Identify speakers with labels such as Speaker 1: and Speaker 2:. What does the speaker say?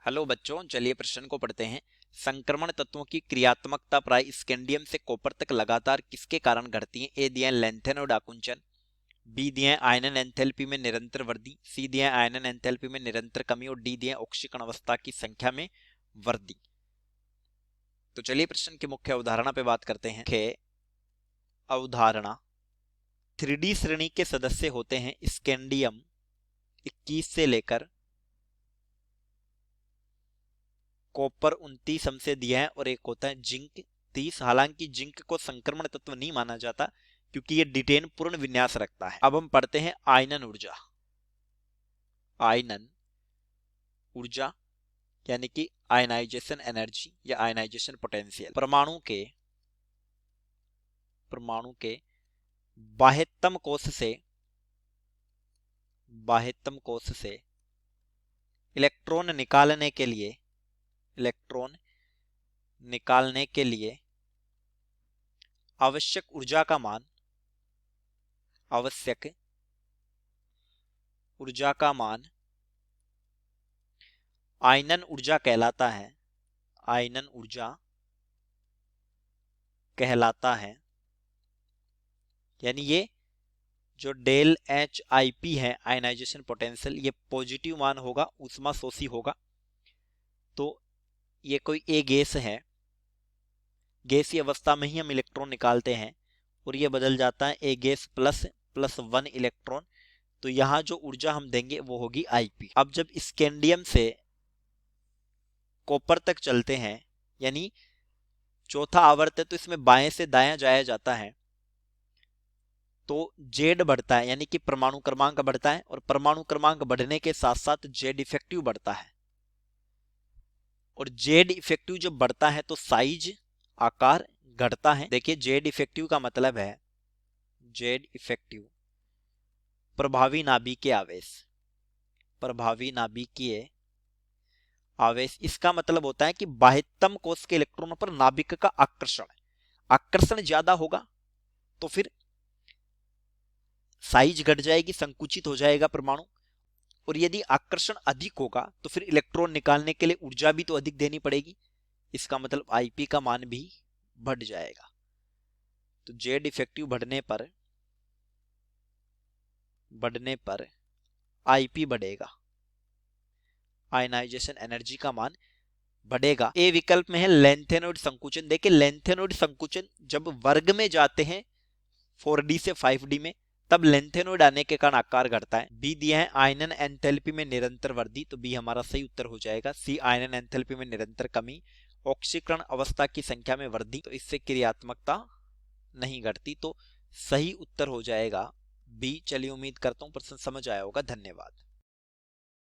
Speaker 1: Hello बच्चों, चलिए प्रश्न को पढ़ते हैं। संक्रमण तत्वों की क्रियात्मकता प्राय स्कैंडियम से कॉपर तक लगातार किसके कारण घटती है? ए दिया है लेंथेनोइड आकुंचन, बी दिया है आयनन एंथैल्पी में निरंतर वृद्धि, सी दिया है आयनन एंथैल्पी में निरंतर कमी और डी दिया है ऑक्सीकरण अवस्था की संख्या में वृद्धि। तो चलिए प्रश्न की मुख्य अवधारणा पे बात करते हैं। मुख्य अवधारणा 3D श्रेणी के सदस्य होते हैं स्कैंडियम 21 से लेकर कॉपर 29 हमसे दिया है और एक होता है जिंक 30। हालांकि जिंक को संक्रमण तत्व नहीं माना जाता क्योंकि ये डिटेन पूर्ण विन्यास रखता है। अब हम पढ़ते हैं आयनन ऊर्जा। आयनन ऊर्जा यानी कि आयनाइजेशन एनर्जी या आयनाइजेशन पोटेंशियल परमाणु के बाह्यतम कोश से इलेक्ट्रॉन निकालने के लिए आवश्यक ऊर्जा का मान आयनन ऊर्जा कहलाता है। यानी ये जो डेल एच आई पी है आयनाइजेशन पोटेंशियल, ये पॉजिटिव मान होगा, ऊष्मा शोषी होगा। तो ये कोई ए गैस है, गैसीय अवस्था में ही हम इलेक्ट्रॉन निकालते हैं और ये बदल जाता है ए गैस प्लस 1 इलेक्ट्रॉन। तो यहां जो ऊर्जा हम देंगे वो होगी आईपी। अब जब स्कैंडियम से कॉपर तक चलते हैं, यानी चौथा आवर्त है, तो इसमें बाएं से दायां जाया जाता है, तो जेड बढ़ता है, यानी कि परमाणु क्रमांक बढ़ता है और परमाणु क्रमांक बढ़ने के साथ साथ जेड इफेक्टिव बढ़ता है। और जेड इफेक्टिव जब बढ़ता है तो साइज आकार घटता है। देखिए जेड इफेक्टिव का मतलब है जेड इफेक्टिव प्रभावी नाभिकीय आवेश। इसका मतलब होता है कि बाह्यतम कोश के इलेक्ट्रॉनों पर नाभिक का आकर्षण ज्यादा होगा तो फिर साइज घट जाएगी, संकुचित हो जाएगा परमाणु। और यदि आकर्षण अधिक होगा तो फिर इलेक्ट्रॉन निकालने के लिए ऊर्जा भी तो अधिक देनी पड़ेगी। इसका मतलब आईपी का मान भी बढ़ जाएगा। तो जेड इफेक्टिव बढ़ने पर आईपी बढ़ेगा, आयनाइजेशन एनर्जी का मान बढ़ेगा। ए विकल्प में है लेंथेनोइड संकुचन। देखिए लेंथेनोइड संकुचन जब वर्ग में जाते हैं 4D से 5D में, तब लेंथेनोइड आने के कारण आकार घटता है। बी दिया है आयनन एंथैल्पी में निरंतर वृद्धि, तो बी हमारा सही उत्तर हो जाएगा। सी आयनन एंथैल्पी में निरंतर कमी, ऑक्सीकरण अवस्था की संख्या में वृद्धि, तो इससे क्रियात्मकता नहीं घटती, तो सही उत्तर हो जाएगा बी। चलिए उम्मीद करता हूं प्रश्न समझ आया होगा। धन्यवाद।